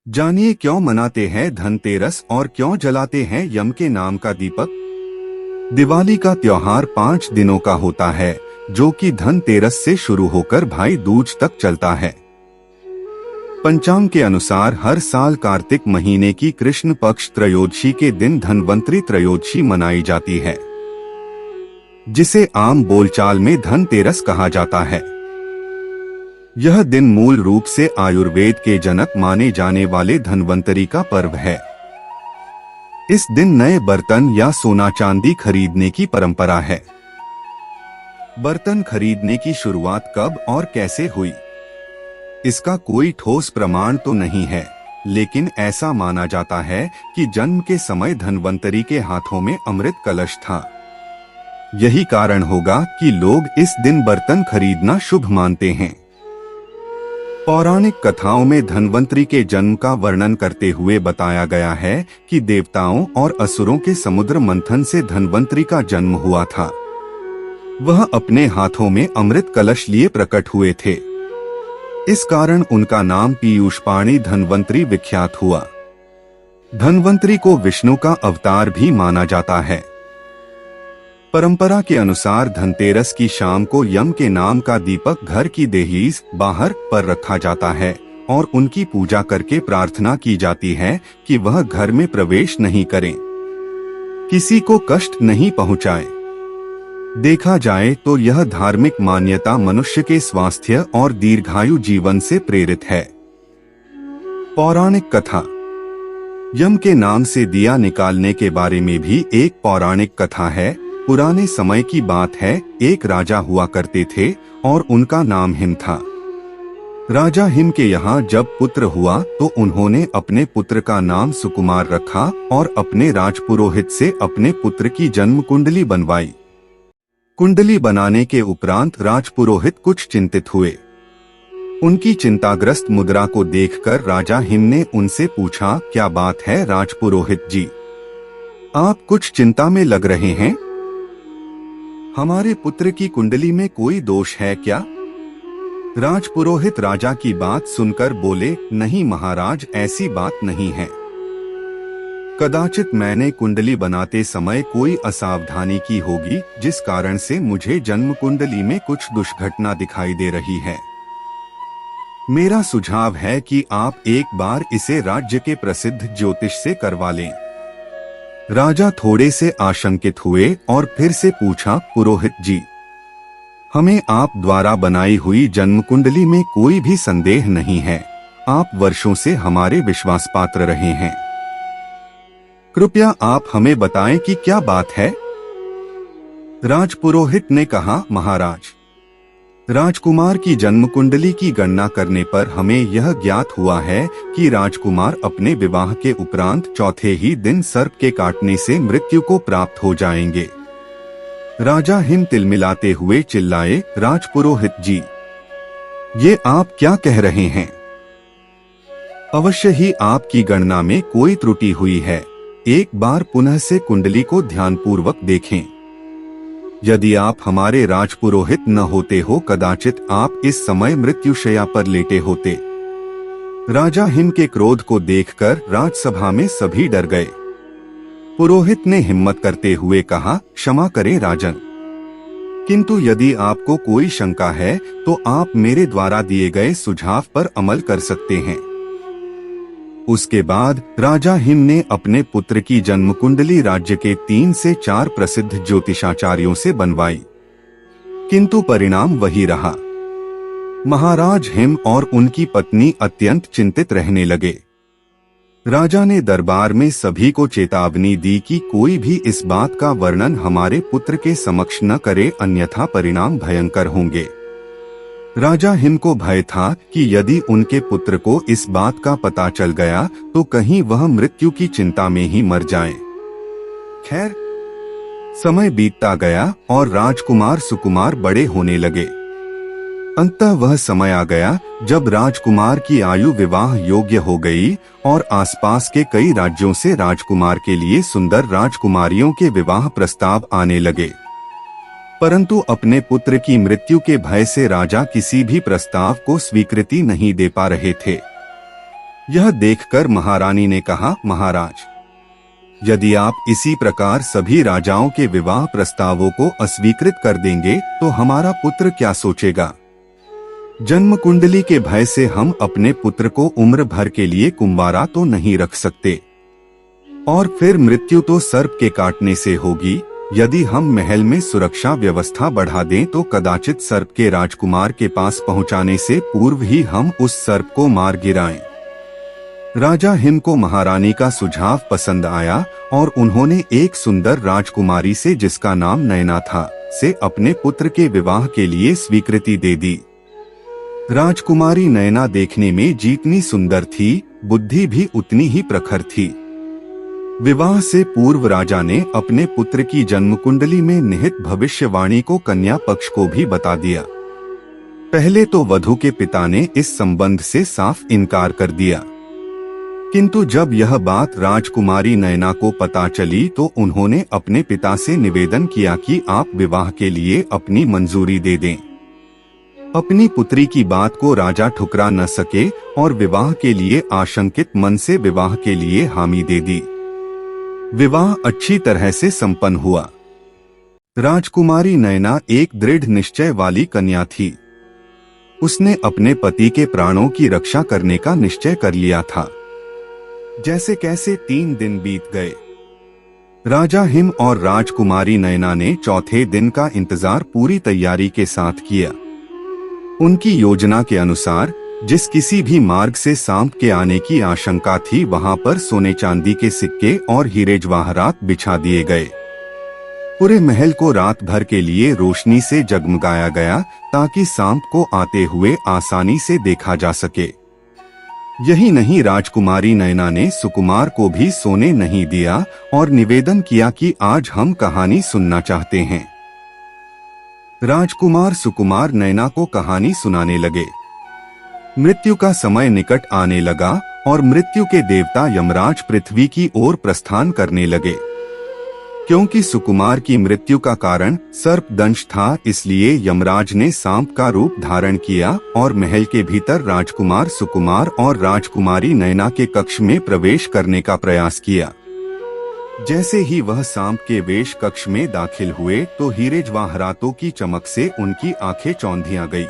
जानिए क्यों मनाते हैं धनतेरस और क्यों जलाते हैं यम के नाम का दीपक। दिवाली का त्योहार 5 दिनों का होता है, जो कि धनतेरस से शुरू होकर भाई दूज तक चलता है। पंचांग के अनुसार हर साल कार्तिक महीने की कृष्ण पक्ष त्रयोदशी के दिन धनवंतरी त्रयोदशी मनाई जाती है, जिसे आम बोलचाल में धनतेरस कहा जाता है। यह दिन मूल रूप से आयुर्वेद के जनक माने जाने वाले धनवंतरी का पर्व है। इस दिन नए बर्तन या सोना चांदी खरीदने की परंपरा है। बर्तन खरीदने की शुरुआत कब और कैसे हुई, इसका कोई ठोस प्रमाण तो नहीं है, लेकिन ऐसा माना जाता है कि जन्म के समय धनवंतरी के हाथों में अमृत कलश था। यही कारण होगा कि लोग इस दिन बर्तन खरीदना शुभ मानते हैं। पौराणिक कथाओं में धनवंतरी के जन्म का वर्णन करते हुए बताया गया है कि देवताओं और असुरों के समुद्र मंथन से धनवंतरी का जन्म हुआ था। वह अपने हाथों में अमृत कलश लिए प्रकट हुए थे। इस कारण उनका नाम पीयूषपाणी धनवंतरी विख्यात हुआ। धनवंतरी को विष्णु का अवतार भी माना जाता है। परंपरा के अनुसार धनतेरस की शाम को यम के नाम का दीपक घर की दहलीज बाहर पर रखा जाता है और उनकी पूजा करके प्रार्थना की जाती है कि वह घर में प्रवेश नहीं करें, किसी को कष्ट नहीं पहुंचाए। देखा जाए तो यह धार्मिक मान्यता मनुष्य के स्वास्थ्य और दीर्घायु जीवन से प्रेरित है। पौराणिक कथा। यम के नाम से दिया निकालने के बारे में भी एक पौराणिक कथा है। पुराने समय की बात है, एक राजा हुआ करते थे और उनका नाम हिम था। राजा हिम के यहाँ जब पुत्र हुआ तो उन्होंने अपने पुत्र का नाम सुकुमार रखा और अपने राजपुरोहित से अपने पुत्र की जन्म कुंडली बनवाई। कुंडली बनाने के उपरांत राजपुरोहित कुछ चिंतित हुए। उनकी चिंताग्रस्त मुद्रा को देखकर राजा हिम ने उनसे पूछा, क्या बात है राजपुरोहित जी, आप कुछ चिंता में लग रहे हैं? हमारे पुत्र की कुंडली में कोई दोष है क्या? राजपुरोहित राजा की बात सुनकर बोले, नहीं महाराज, ऐसी बात नहीं है। कदाचित मैंने कुंडली बनाते समय कोई असावधानी की होगी, जिस कारण से मुझे जन्म कुंडली में कुछ दुष्घटना दिखाई दे रही है। मेरा सुझाव है कि आप एक बार इसे राज्य के प्रसिद्ध ज्योतिष से करवा लें। राजा थोड़े से आशंकित हुए और फिर से पूछा, पुरोहित जी, हमें आप द्वारा बनाई हुई जन्म कुंडली में कोई भी संदेह नहीं है। आप वर्षों से हमारे विश्वास पात्र रहे हैं। कृपया आप हमें बताएं कि क्या बात है। राजपुरोहित ने कहा, महाराज, राजकुमार की जन्म कुंडली की गणना करने पर हमें यह ज्ञात हुआ है कि राजकुमार अपने विवाह के उपरांत चौथे ही दिन सर्प के काटने से मृत्यु को प्राप्त हो जाएंगे। राजा हिम तिलमिलाते हुए चिल्लाए, राजपुरोहित जी, ये आप क्या कह रहे हैं? अवश्य ही आपकी गणना में कोई त्रुटि हुई है। एक बार पुनः से कुंडली को ध्यानपूर्वक देखें। यदि आप हमारे राजपुरोहित न होते हो, कदाचित आप इस समय मृत्युशैया पर लेटे होते। राजा हिम के क्रोध को देखकर राजसभा में सभी डर गए। पुरोहित ने हिम्मत करते हुए कहा, क्षमा करें राजन, किंतु यदि आपको कोई शंका है तो आप मेरे द्वारा दिए गए सुझाव पर अमल कर सकते हैं। उसके बाद राजा हिम ने अपने पुत्र की जन्म कुंडली राज्य के 3 से 4 प्रसिद्ध ज्योतिषाचार्यों से बनवाई, किंतु परिणाम वही रहा। महाराज हिम और उनकी पत्नी अत्यंत चिंतित रहने लगे। राजा ने दरबार में सभी को चेतावनी दी कि कोई भी इस बात का वर्णन हमारे पुत्र के समक्ष न करे, अन्यथा परिणाम भयंकर होंगे। राजा हिम को भय था कि यदि उनके पुत्र को इस बात का पता चल गया तो कहीं वह मृत्यु की चिंता में ही मर जाए। खैर, समय बीतता गया और राजकुमार सुकुमार बड़े होने लगे। अंततः वह समय आ गया जब राजकुमार की आयु विवाह योग्य हो गई और आसपास के कई राज्यों से राजकुमार के लिए सुंदर राजकुमारियों के विवाह प्रस्ताव आने लगे। परंतु अपने पुत्र की मृत्यु के भय से राजा किसी भी प्रस्ताव को स्वीकृति नहीं दे पा रहे थे। यह देखकर महारानी ने कहा, महाराज, यदि आप इसी प्रकार सभी राजाओं के विवाह प्रस्तावों को अस्वीकृत कर देंगे तो हमारा पुत्र क्या सोचेगा। जन्म कुंडली के भय से हम अपने पुत्र को उम्र भर के लिए कुंवारा तो नहीं रख सकते, और फिर मृत्यु तो सर्प के काटने से होगी। यदि हम महल में सुरक्षा व्यवस्था बढ़ा दें तो कदाचित सर्प के राजकुमार के पास पहुंचाने से पूर्व ही हम उस सर्प को मार गिराएं। राजा हिम को महारानी का सुझाव पसंद आया और उन्होंने एक सुंदर राजकुमारी से, जिसका नाम नैना था, से अपने पुत्र के विवाह के लिए स्वीकृति दे दी। राजकुमारी नैना देखने में जितनी सुंदर थी, बुद्धि भी उतनी ही प्रखर थी। विवाह से पूर्व राजा ने अपने पुत्र की जन्म कुंडली में निहित भविष्यवाणी को कन्या पक्ष को भी बता दिया। पहले तो वधू के पिता ने इस संबंध से साफ इनकार कर दिया, किंतु जब यह बात राजकुमारी नैना को पता चली तो उन्होंने अपने पिता से निवेदन किया कि आप विवाह के लिए अपनी मंजूरी दे दें। अपनी पुत्री की बात को राजा ठुकरा न सके और विवाह के लिए आशंकित मन से विवाह के लिए हामी दे दी। विवाह अच्छी तरह से संपन्न हुआ। राजकुमारी नैना एक दृढ़ निश्चय वाली कन्या थी। उसने अपने पति के प्राणों की रक्षा करने का निश्चय कर लिया था। जैसे कैसे 3 दिन बीत गए। राजा हिम और राजकुमारी नैना ने चौथे दिन का इंतजार पूरी तैयारी के साथ किया। उनकी योजना के अनुसार जिस किसी भी मार्ग से सांप के आने की आशंका थी, वहां पर सोने चांदी के सिक्के और हीरे जवाहरात बिछा दिए गए। पूरे महल को रात भर के लिए रोशनी से जगमगाया गया ताकि सांप को आते हुए आसानी से देखा जा सके। यही नहीं, राजकुमारी नैना ने सुकुमार को भी सोने नहीं दिया और निवेदन किया कि आज हम कहानी सुनना चाहते हैं। राजकुमार सुकुमार नैना को कहानी सुनाने लगे। मृत्यु का समय निकट आने लगा और मृत्यु के देवता यमराज पृथ्वी की ओर प्रस्थान करने लगे। क्योंकि सुकुमार की मृत्यु का कारण सर्पदंश था, इसलिए यमराज ने सांप का रूप धारण किया और महल के भीतर राजकुमार सुकुमार और राजकुमारी नैना के कक्ष में प्रवेश करने का प्रयास किया। जैसे ही वह सांप के वेश कक्ष में दाखिल हुए तो हीरे जवाहरातों की चमक से उनकी आंखें चौंधिया गई,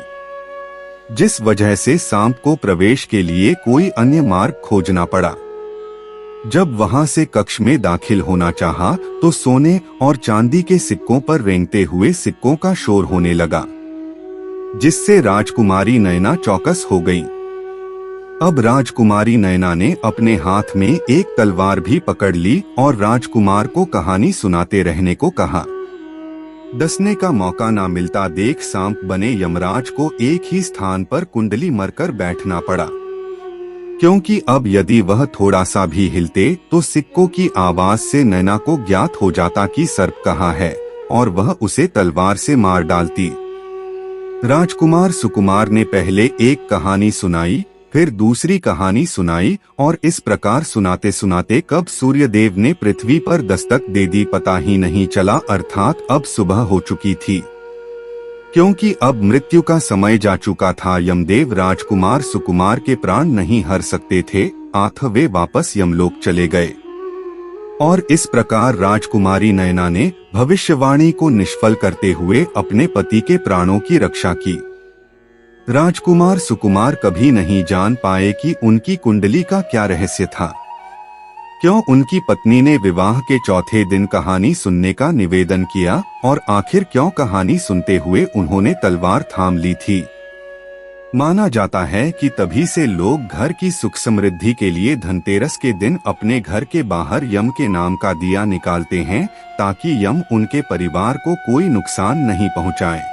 जिस वजह से सांप को प्रवेश के लिए कोई अन्य मार्ग खोजना पड़ा। जब वहां से कक्ष में दाखिल होना चाहा तो सोने और चांदी के सिक्कों पर रेंगते हुए सिक्कों का शोर होने लगा, जिससे राजकुमारी नैना चौकस हो गई। अब राजकुमारी नैना ने अपने हाथ में एक तलवार भी पकड़ ली और राजकुमार को कहानी सुनाते रहने को कहा। डसने का मौका ना मिलता देख सांप बने यमराज को एक ही स्थान पर कुंडली मरकर बैठना पड़ा, क्योंकि अब यदि वह थोड़ा सा भी हिलते तो सिक्कों की आवाज से नैना को ज्ञात हो जाता कि सर्प कहाँ है और वह उसे तलवार से मार डालती। राजकुमार सुकुमार ने पहले एक कहानी सुनाई, फिर दूसरी कहानी सुनाई और इस प्रकार सुनाते सुनाते कब सूर्यदेव ने पृथ्वी पर दस्तक दे दी पता ही नहीं चला, अर्थात अब सुबह हो चुकी थी। क्योंकि अब मृत्यु का समय जा चुका था। यमदेव राजकुमार सुकुमार के प्राण नहीं हर सकते थे, अतः वे वापस यमलोक चले गए। और इस प्रकार राजकुमारी नैना ने भविष्यवाणी को निष्फल करते हुए अपने पति के प्राणों की रक्षा की। राजकुमार सुकुमार कभी नहीं जान पाए कि उनकी कुंडली का क्या रहस्य था, क्यों उनकी पत्नी ने विवाह के चौथे दिन कहानी सुनने का निवेदन किया और आखिर क्यों कहानी सुनते हुए उन्होंने तलवार थाम ली थी। माना जाता है कि तभी से लोग घर की सुख समृद्धि के लिए धनतेरस के दिन अपने घर के बाहर यम के नाम का दिया निकालते हैं, ताकि यम उनके परिवार को कोई नुकसान नहीं पहुंचाए।